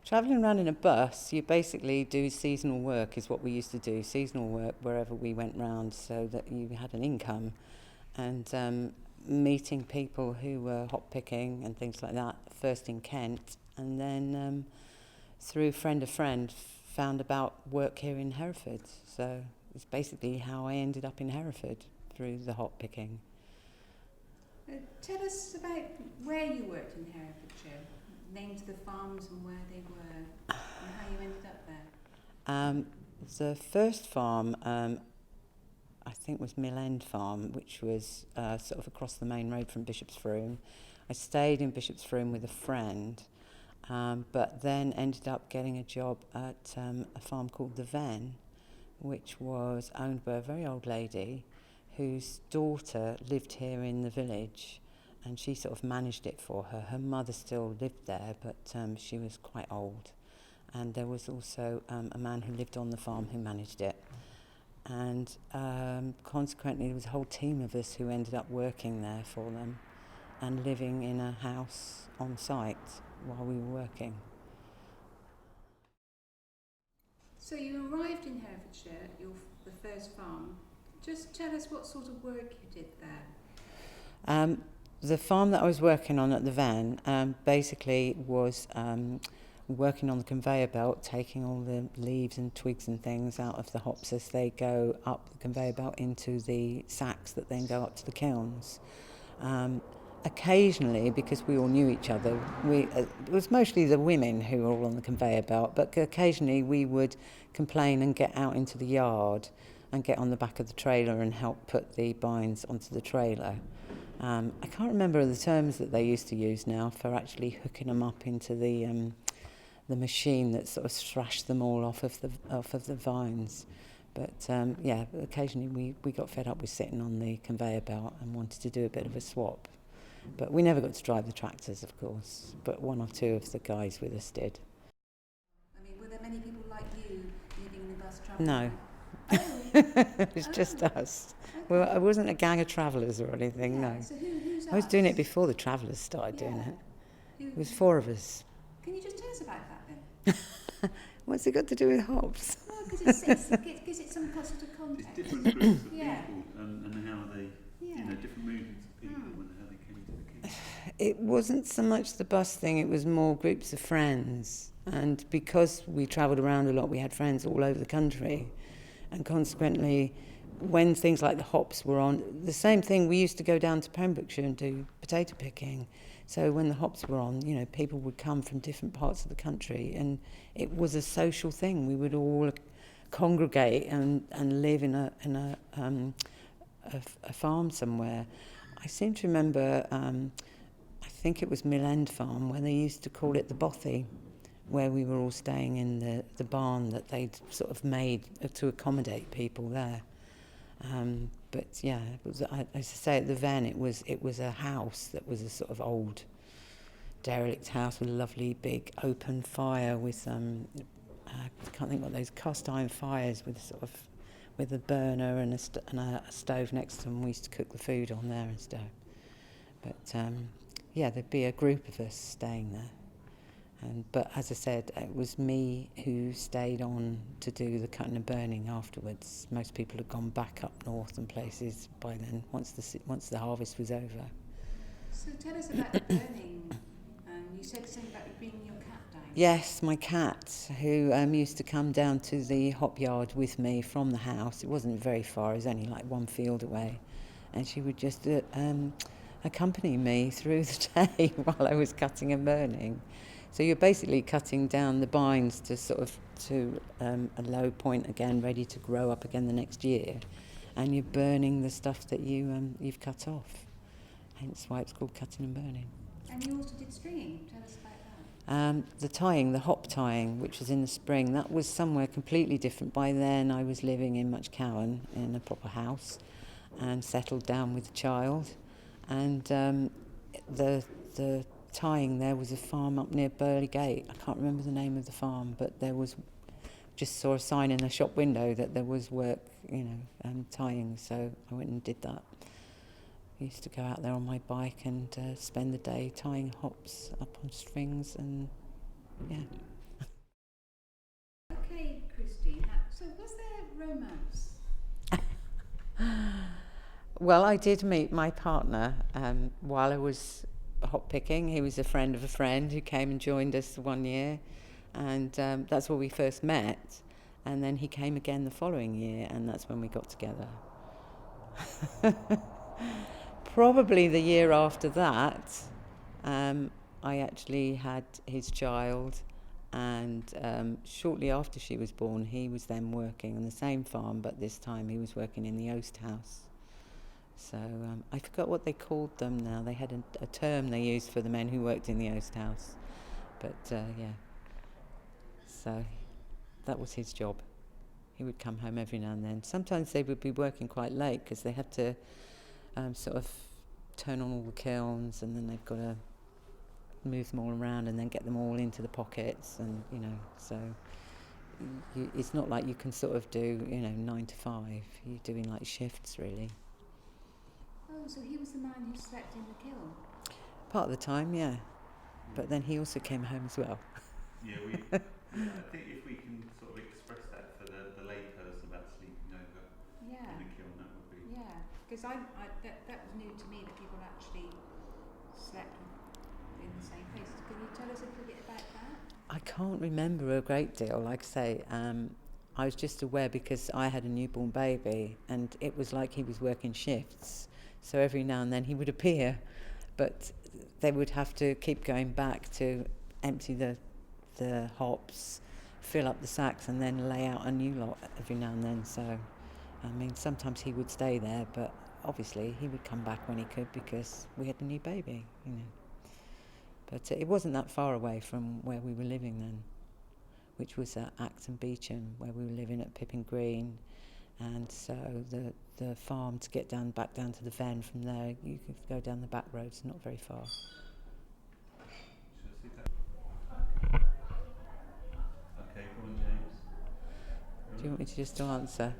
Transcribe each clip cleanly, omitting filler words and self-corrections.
Travelling around in a bus, you basically do seasonal work, is what we used to do, seasonal work wherever we went round, so that you had an income. And meeting people who were hop picking and things like that, first in Kent, and then through friend of friend, found about work here in Hereford. So it's basically how I ended up in Hereford, through the hop picking. Tell us about where you worked in Herefordshire, names of the farms and where they were, and how you ended up there. The first farm, I think, was Mill End Farm, which was sort of across the main road from Bishop's Froome. I stayed in Bishop's Froome with a friend, but then ended up getting a job at a farm called the Ven, which was owned by a very old lady whose daughter lived here in the village, and she sort of managed it for her. Her mother still lived there, but she was quite old. And there was also a man who lived on the farm who managed it. And consequently, there was a whole team of us who ended up working there for them and living in a house on site while we were working. So you arrived in Herefordshire, the first farm. Just tell us what sort of work you did there. The farm that I was working on at the Van basically was working on the conveyor belt, taking all the leaves and twigs and things out of the hops as they go up the conveyor belt into the sacks that then go up to the kilns. Occasionally, because we all knew each other, it was mostly the women who were all on the conveyor belt, but occasionally we would complain and get out into the yard and get on the back of the trailer and help put the bines onto the trailer. I can't remember the terms that they used to use now for actually hooking them up into the machine that sort of thrashed them all off of the vines. But occasionally we got fed up with sitting on the conveyor belt and wanted to do a bit of a swap. But we never got to drive the tractors, of course, but one or two of the guys with us did. I mean, were there many people like you living in the bus travelling? No. It was just us. Okay. Well, I wasn't a gang of travellers or anything, no. So who's I was doing it before the travellers started doing it. It was four of us. Can you just tell us about that then? What's it got to do with hops? Well, because it gives it some sort of context. It's different groups of people and how they, different movements of people and how they came to the kids. It wasn't so much the bus thing, it was more groups of friends. And because we travelled around a lot, we had friends all over the country. And consequently, when things like the hops were on, the same thing, we used to go down to Pembrokeshire and do potato picking. So when the hops were on, people would come from different parts of the country, and it was a social thing. We would all congregate and live in a farm somewhere. I seem to remember, I think it was Mill End Farm, where they used to call it the Bothy, where we were all staying in the barn that they'd sort of made to accommodate people there. But yeah, it was, as I say, at the Ven, it was a house that was a sort of old derelict house with a lovely big open fire with I can't think what those cast iron fires with a burner and a stove next to them. We used to cook the food on there and stuff. But there'd be a group of us staying there. But as I said, it was me who stayed on to do the cutting and burning afterwards. Most people had gone back up north and places by then, once the harvest was over. So tell us about the burning. You said something about you bringing your cat down. Yes, my cat, who used to come down to the hop yard with me from the house. It wasn't very far, it was only like one field away. And she would just accompany me through the day while I was cutting and burning. So you're basically cutting down the bines to a low point again, ready to grow up again the next year, and you're burning the stuff that you've cut off. Hence why it's called cutting and burning. And you also did stringing. Tell us about that. The tying, the hop tying, which was in the spring, that was somewhere completely different. By then I was living in Muchcowan in a proper house, and settled down with a child, and the tying there was a farm up near Burley Gate. I can't remember the name of the farm, but just saw a sign in a shop window that there was work, tying, so I went and did that. I used to go out there on my bike and spend the day tying hops up on strings, and Well, I did meet my partner while I was hop picking. He was a friend of a friend who came and joined us 1 year, and that's where we first met. And then he came again the following year, and that's when we got together. Probably the year after that, I actually had his child, and shortly after she was born, he was then working on the same farm, but this time he was working in the oast house. So I forgot what they called them now. They had a term they used for the men who worked in the oast house. But yeah, so that was his job. He would come home every now and then. Sometimes they would be working quite late because they had to sort of turn on all the kilns, and then they've got to move them all around and then get them all into the pockets, and so it's not like you can sort of do 9 to 5. You're doing like shifts really. Oh, so he was the man who slept in the kiln? Part of the time, yeah. But then he also came home as well. Yeah, I think if we can sort of express that for the lay person about sleeping over in the kiln, that would be... Yeah, because that was new to me, that people actually slept in the same place. Can you tell us a little bit about that? I can't remember a great deal. Like I say, I was just aware because I had a newborn baby, and it was like he was working shifts. So every now and then he would appear, but they would have to keep going back to empty the hops, fill up the sacks, and then lay out a new lot every now and then. So, I mean, sometimes he would stay there, but obviously he would come back when he could because we had a new baby, But it wasn't that far away from where we were living then, which was at Acton Beecham, where we were living at Pippin Green. And so the farm, to get back down to the Ven from there, you could go down the back roads, not very far. Okay, go on, James. Do you want me to just answer?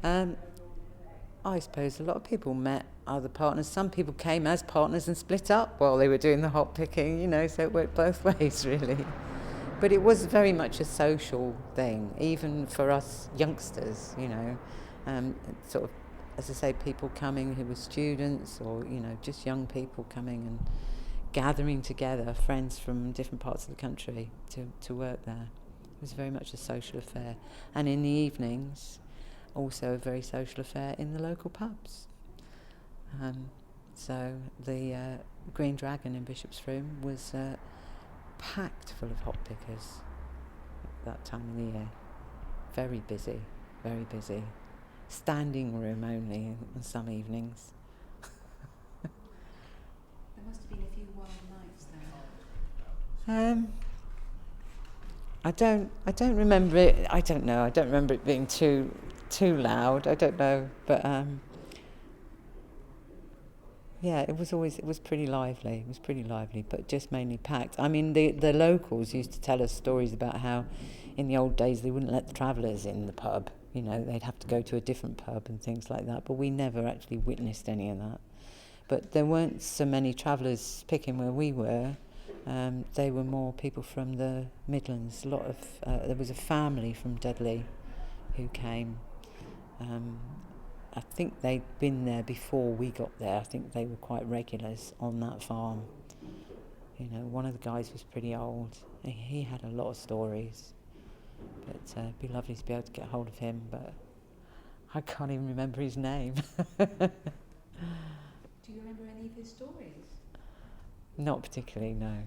I suppose a lot of people met other partners. Some people came as partners and split up while they were doing the hop picking, so it worked both ways, really. But it was very much a social thing, even for us youngsters, sort of, as I say, people coming who were students or, just young people coming and gathering together, friends from different parts of the country to work there. It was very much a social affair. And in the evenings, also a very social affair in the local pubs. So the Green Dragon in Bishop's Room was packed full of hop pickers at that time of the year. Very busy, very busy. Standing room only on some evenings. There must have been a few wild nights there. I don't remember it. I don't know. I don't remember it being too loud. I don't know, but yeah, it was pretty lively. It was pretty lively, but just mainly packed. I mean, the locals used to tell us stories about how in the old days they wouldn't let the travellers in the pub. They'd have to go to a different pub and things like that, but we never actually witnessed any of that. But there weren't so many travellers picking where we were. They were more people from the Midlands. There was a family from Dudley who came. I think they'd been there before we got there. I think they were quite regulars on that farm. One of the guys was pretty old. He had a lot of stories. But it'd be lovely to be able to get hold of him, but I can't even remember his name. Do you remember any of his stories? Not particularly, no.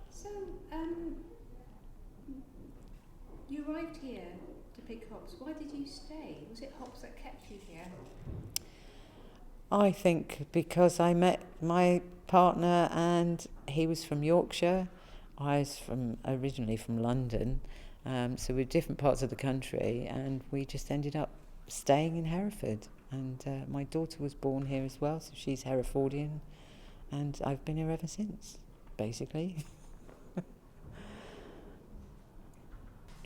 So, you arrived here to pick hops. Why did you stay? Was it hops that kept you here? I think because I met my partner and he was from Yorkshire. I was originally from London, so we're different parts of the country, and we just ended up staying in Hereford. And my daughter was born here as well, so she's Herefordian, and I've been here ever since, basically.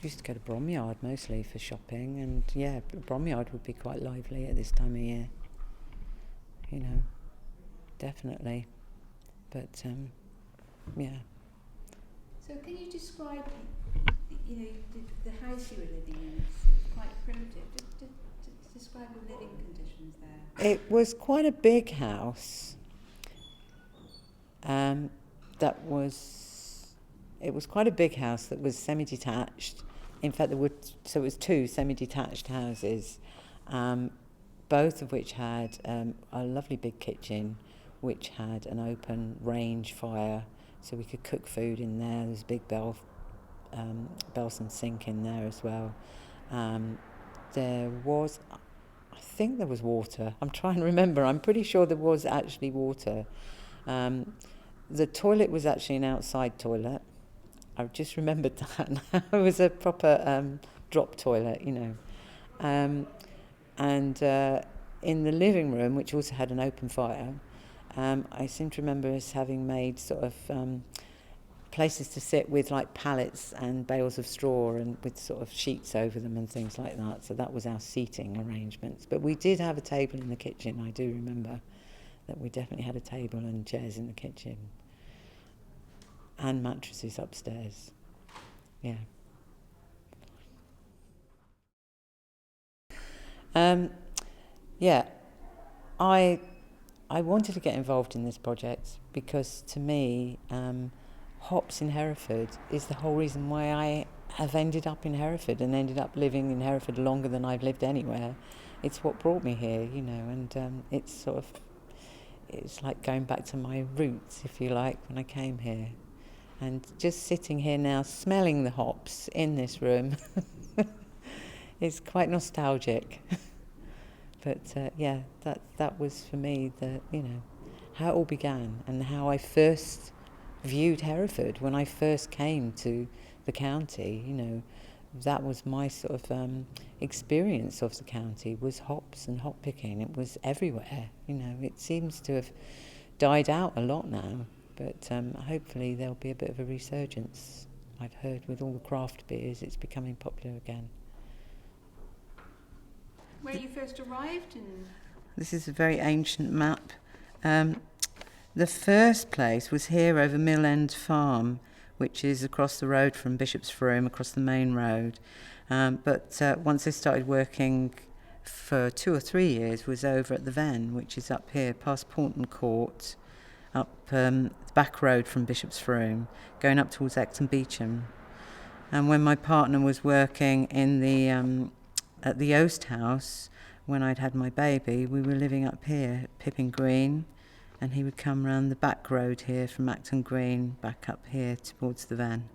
Used to go to Bromyard mostly for shopping, and yeah, Bromyard would be quite lively at this time of year. Definitely. But yeah. So can you describe, the house you were living in? It's quite primitive. Just Describe the living conditions there. It was quite a big house. It was quite a big house that was semi-detached. In fact, it was two semi-detached houses, both of which had a lovely big kitchen, which had an open range fire, so we could cook food in there. There's a big Belson sink in there as well. I think there was water. I'm trying to remember. I'm pretty sure there was actually water. The toilet was actually an outside toilet. I just remembered that. It was a proper drop toilet, you know. And in the living room, which also had an open fire, I seem to remember us having made sort of places to sit with like pallets and bales of straw and with sort of sheets over them and things like that. So that was our seating arrangements. But we did have a table in the kitchen. I do remember that we definitely had a table and chairs in the kitchen. And mattresses upstairs. Yeah. Yeah. I wanted to get involved in this project because to me, hops in Hereford is the whole reason why I have ended up in Hereford and ended up living in Hereford longer than I've lived anywhere. It's what brought me here, you know, and it's like going back to my roots, if you like, when I came here. And just sitting here now, smelling the hops in this room is quite nostalgic. But yeah, that was for me how it all began and how I first viewed Hereford when I first came to the county. You know, that was my sort of experience of the county, was hops and hop picking. It was everywhere. You know, it seems to have died out a lot now, but hopefully there'll be a bit of a resurgence. I've heard with all the craft beers, it's becoming popular again. Where you first arrived? This is a very ancient map. The first place was here over Mill End Farm, which is across the road from Bishop's Froome, across the main road. But once I started working for 2 or 3 years, was over at the Ven, which is up here, past Paunton Court, up the back road from Bishop's Froome, going up towards Acton Beecham. And when my partner was working in the at the Oast House, when I'd had my baby, we were living up here at Pippin Green, and he would come round the back road here from Acton Green back up here towards the Ven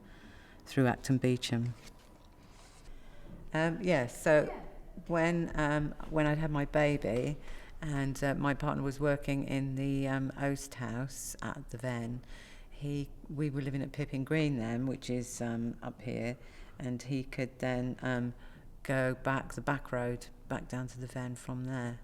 through Acton Beecham. When I'd had my baby and my partner was working in the Oast House at the Ven, we were living at Pippin Green then, which is up here, and he could then go back the back road back down to the Ven from there.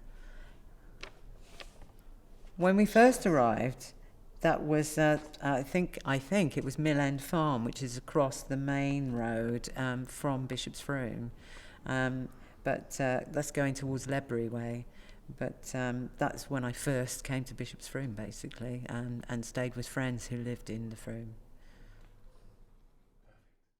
When we first arrived, that was I think it was Mill End Farm, which is across the main road from Bishop's Froome, but that's going towards Ledbury way. But that's when I first came to Bishop's Froome, basically, and stayed with friends who lived in the Froome.